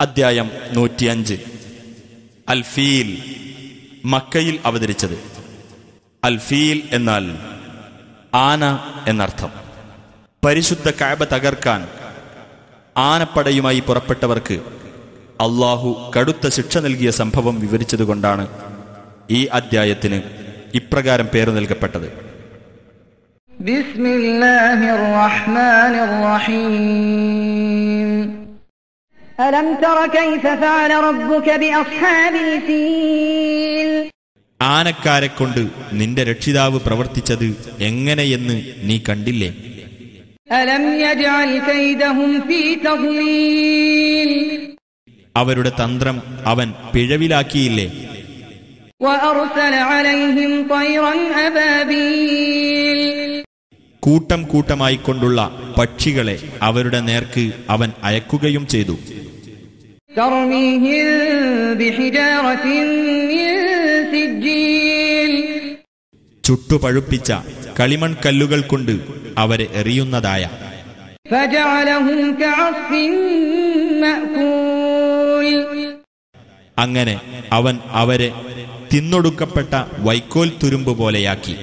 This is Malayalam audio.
അദ്ധ്യായം 105. അൽ ഫീൽ, മക്കയിൽ അവതരിച്ചത്. അൽ ഫീൽ എന്നാൽ ആന എന്നർത്ഥം. പരിശുദ്ധ കഅബ തകർക്കാൻ ആനപ്പടയുമായി പുറപ്പെട്ടവർക്ക് അല്ലാഹു കടുത്ത ശിക്ഷ നൽകിയ സംഭവം വിവരിച്ചതുകൊണ്ടാണ് ഈ അദ്ധ്യായത്തിന് ഇപ്രകാരം പേര് നൽകപ്പെട്ടത്. ബിസ്മില്ലാഹിർ റഹ്മാനിർ റഹീം. അലം തറ കൈഫ ഫഅല റബ്ബുക ബിഅസ്ഹാബിൽ ഫീൽ. ആനക്കാരെ കൊണ്ട് നിന്റെ രക്ഷിതാവ് പ്രവർത്തിച്ചത് എങ്ങനെയെന്ന് നീ കണ്ടില്ലേ? അലം യജ്അൽ കൈദഹും ഫീ തദ്ലീൽ. അവരുടെ തന്ത്രം അവൻ പിഴവിലാക്കിയില്ലേ? വഅർസല അലൈഹിം തൈറൻ അബാബീൽ. കൂട്ടം കൂട്ടമായി കൊണ്ടുള്ള പക്ഷികളെ അവരുടെ നേർക്ക് അവൻ അയക്കുകയും ചെയ്തു. തർമീഹിം ബിഹിജാറത്തിൻ മിൻ സിജ്ജീൽ. ചുട്ടുപഴുപ്പിച്ച കളിമൺ കല്ലുകൾ കൊണ്ട് അവരെ എറിയുന്നതായ. ഫജഅലഹും കഅസ്ഫിൻ മഅകൂൽ. അങ്ങനെ അവൻ അവരെ തിന്നൊടുക്കപ്പെട്ട വൈക്കോൽ തുരുമ്പ് പോലെയാക്കി.